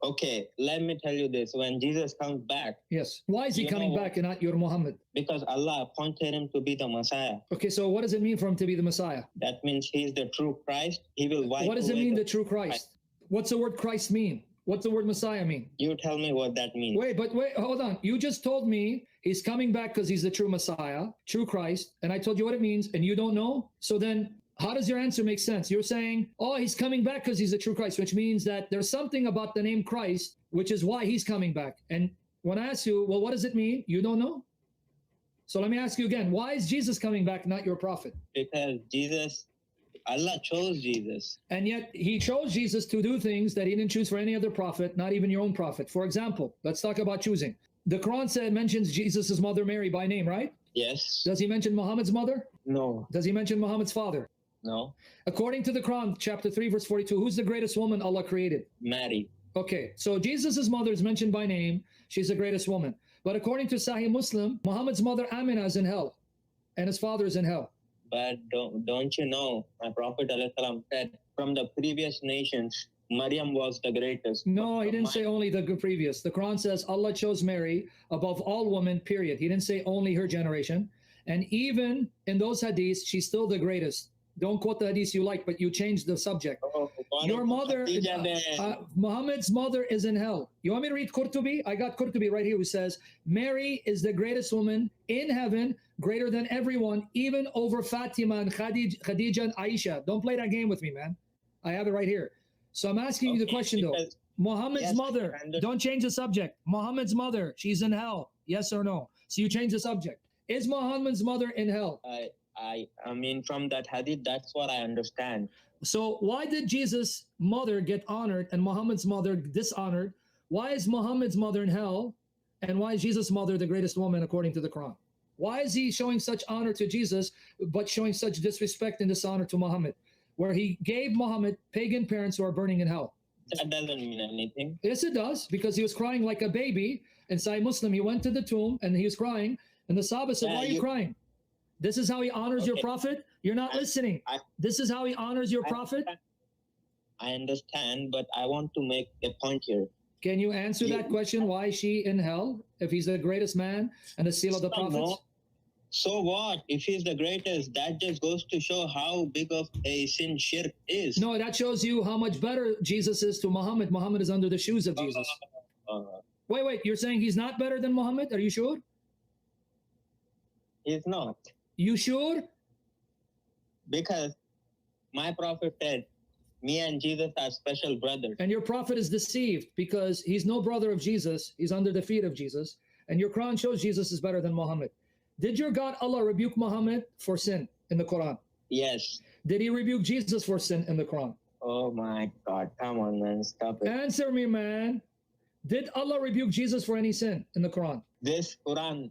Okay, let me tell you this. When Jesus comes back, Yes. Why is he You coming know back and not your Muhammad? because Allah appointed him to be the Messiah. Okay, so what does it mean for him to be the Messiah? That means he is the true Christ. He will wipe What does it away mean, the true Christ? What's the word Christ mean? What's the word Messiah mean? You tell me what that means. Wait, hold on. You just told me he's coming back because he's the true Messiah, true Christ, and I told you what it means, and you don't know? So then how does your answer make sense? You're saying, oh, he's coming back because he's the true Christ, which means that there's something about the name Christ, which is why he's coming back. And when I ask you, well, what does it mean? You don't know? So let me ask you again, why is Jesus coming back, not your prophet? Because Allah chose Jesus. And yet he chose Jesus to do things that he didn't choose for any other prophet, not even your own prophet. For example, let's talk about choosing. The Quran mentions Jesus' mother Mary by name, right? Yes. Does he mention Muhammad's mother? No. Does he mention Muhammad's father? No. According to the Quran, chapter 3, verse 42, who's the greatest woman Allah created? Mary. Okay, so Jesus' mother is mentioned by name. She's the greatest woman. But according to Sahih Muslim, Muhammad's mother Amina is in hell, and his father is in hell. But don't you know, my Prophet ﷺ said, from the previous nations, Maryam was the greatest. No, he didn't say only the previous. The Quran says Allah chose Mary above all women, period. He didn't say only her generation. And even in those hadiths, she's still the greatest. Don't quote the hadiths you like, but you changed the subject. Your mother, Muhammad's mother is in hell. You want me to read Qurtubi? I got Qurtubi right here who says, Mary is the greatest woman in heaven, greater than everyone, even over Fatima and Khadija and Aisha. Don't play that game with me, man. I have it right here. So I'm asking you the question though. Muhammad's mother, don't change the subject. Muhammad's mother, she's in hell. Yes or no? So you change the subject. Is Muhammad's mother in hell? I mean, from that hadith, that's what I understand. So why did Jesus' mother get honored and Muhammad's mother dishonored? Why is Muhammad's mother in hell? And why is Jesus' mother the greatest woman according to the Quran? Why is he showing such honor to Jesus, but showing such disrespect and dishonor to Muhammad, where he gave Muhammad pagan parents who are burning in hell? That doesn't mean anything. Yes, it does, because he was crying like a baby. In Sahih Muslim, he went to the tomb and he was crying. And the Sahaba said, why are you crying? This is how he honors your prophet? You're not listening. This is how he honors your prophet? I understand, but I want to make a point here. Can you answer that question? Why is she in hell if he's the greatest man and the seal of the prophets? So what? If he's the greatest, that just goes to show how big of a sin shirk is. No, that shows you how much better Jesus is to Muhammad. Muhammad is under the shoes of Jesus. Wait, you're saying he's not better than Muhammad? Are you sure? He's not. You sure? Because my prophet said, me and Jesus are special brothers. And your prophet is deceived because he's no brother of Jesus. He's under the feet of Jesus. And your Quran shows Jesus is better than Muhammad. Did your God Allah rebuke Muhammad for sin in the Quran? Yes. Did he rebuke Jesus for sin in the Quran? Oh my God. Come on, man. Stop it. Answer me, man. Did Allah rebuke Jesus for any sin in the Quran? This Quran,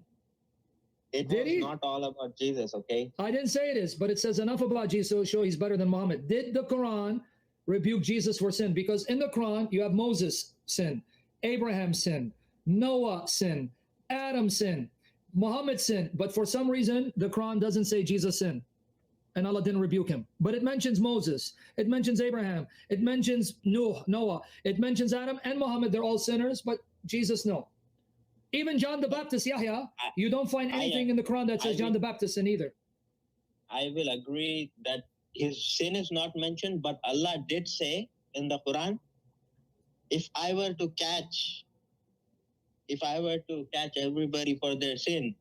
it was not all about Jesus, okay? I didn't say it is, but it says enough about Jesus to show he's better than Muhammad. Did the Quran rebuke Jesus for sin? Because in the Quran, you have Moses sin, Abraham sin, Noah sin, Adam sin, Muhammad sin. But for some reason, the Quran doesn't say Jesus sin. And Allah didn't rebuke him. But it mentions Moses. It mentions Abraham. It mentions Noah. It mentions Adam and Muhammad. They're all sinners, but Jesus, no. Even John the Baptist, Yahya, you don't find anything in the Quran that says John the Baptist sin either. I will agree that his sin is not mentioned, but Allah did say in the Quran, if I were to catch everybody for their sin,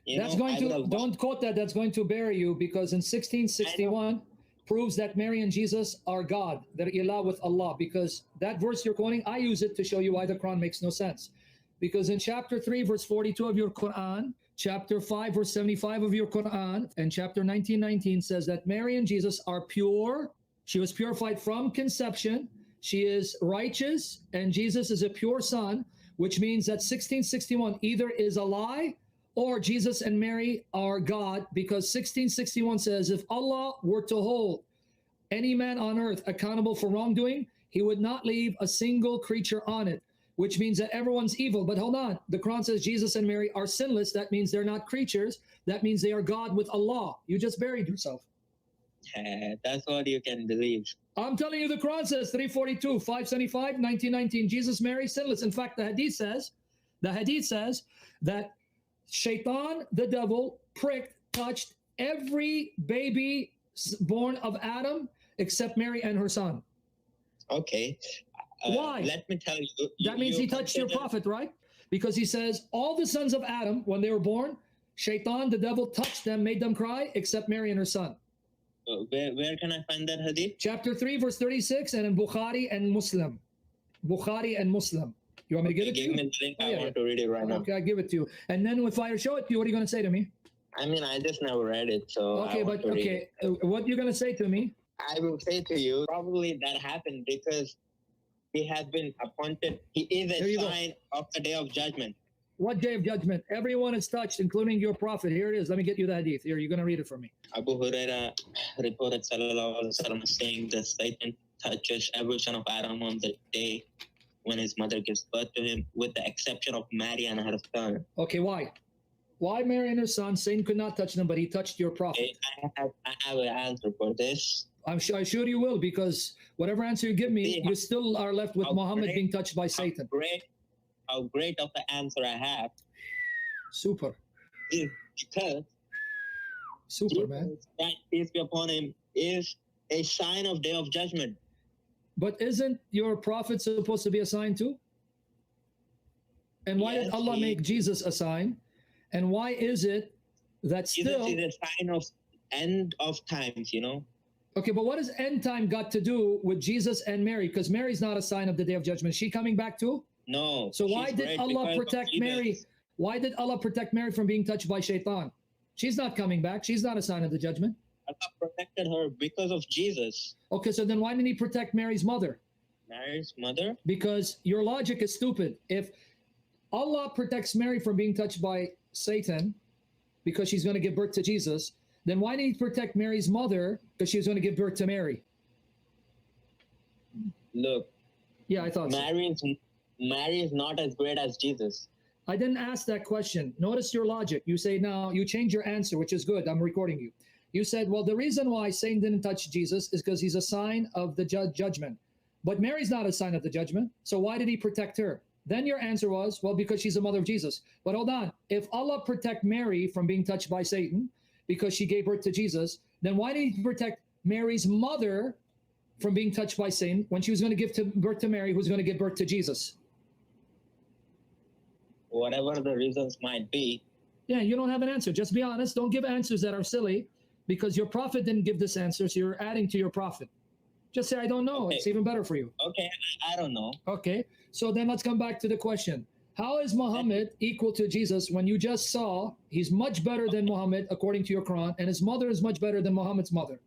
don't quote that, that's going to bury you, because in 1661 proves that Mary and Jesus are God, they're ilah with Allah, because that verse you're quoting, I use it to show you why the Quran makes no sense. Because in chapter 3, verse 42 of your Quran, chapter 5, verse 75 of your Quran, and chapter 19:19 says that Mary and Jesus are pure. She was purified from conception. She is righteous, and Jesus is a pure son, which means that 1661 either is a lie or Jesus and Mary are God, because 1661 says if Allah were to hold any man on earth accountable for wrongdoing, he would not leave a single creature on it, which means that everyone's evil. But hold on, the Quran says Jesus and Mary are sinless. That means they're not creatures. That means they are God with Allah. You just buried yourself. That's what you can believe. I'm telling you, the Quran says 342, 575, 1919. Jesus, Mary, sinless. In fact, the hadith says that Shaitan, the devil, pricked, touched every baby born of Adam except Mary and her son. Okay. Why? Let me tell you. That means he touched your prophet, right? Because he says all the sons of Adam, when they were born, Shaitan, the devil, touched them, made them cry, except Mary and her son. Where can I find that hadith? Chapter 3, verse 36, and in Bukhari and Muslim. Bukhari and Muslim. You want me to give it to Give you? me the link. Oh, I yeah, want to read it right now. Okay, I give it to you. And then if I show it to you, what are you going to say to me? I mean, I just never read it, so Okay, I want but to read okay, it. what you're going to say to me? I will say to you, probably that happened because he has been appointed. He is There you a go. sign of the day of judgment. What day of judgment? Everyone is touched, including your prophet. Here it is. Let me get you the hadith. Here, you're going to read it for me. Abu Huraira reported Sallallahu Alaihi Wasallam saying that Satan touches every son of Adam on the day when his mother gives birth to him, with the exception of Mary and her son. Okay, why? Why Mary and her son? Satan could not touch them, but he touched your prophet. Okay, I have an answer for this. I'm sure you will, because whatever answer you give me, See, you still are left with how Muhammad great- being touched by Satan. How great of an answer I have Super. is because Super, man. Jesus, that peace be upon him, is a sign of day of judgment. But isn't your prophet supposed to be a sign too? And why did Yes, Allah he- make Jesus a sign? And why is it that Jesus still... is a sign of end of times, you know. Okay, but what does end time got to do with Jesus and Mary? Because Mary's not a sign of the day of judgment. Is she coming back too? No. So why she's did great Allah because of protect Jesus. Mary? Why did Allah protect Mary from being touched by Shaitan? She's not coming back. She's not a sign of the judgment. Allah protected her because of Jesus. Okay, so then why didn't he protect Mary's mother? Mary's mother. Because your logic is stupid. If Allah protects Mary from being touched by Satan because she's going to give birth to Jesus, then why didn't he protect Mary's mother because she was going to give birth to Mary? Look, Yeah, I thought so. Mary is not as great as Jesus. I didn't ask that question. Notice your logic. You say now, you change your answer, which is good. I'm recording you. You said, well, the reason why Satan didn't touch Jesus is because he's a sign of the judgment. But Mary's not a sign of the judgment. So why did he protect her? Then your answer was, well, because she's the mother of Jesus. But hold on. If Allah protect Mary from being touched by Satan because she gave birth to Jesus, then why did he protect Mary's mother from being touched by Satan when she was going to give birth to Mary, who's going to give birth to Jesus? Whatever the reasons might be, Yeah, you don't have an answer. Just be honest. Don't give answers that are silly because your prophet didn't give this answer, so you're adding to your prophet. Just say, I don't know. Okay. It's even better for you. okay, I don't know. Okay, so then let's come back to the question. How is Muhammad equal to Jesus when you just saw he's much better than Muhammad according to your Quran, and his mother is much better than Muhammad's mother?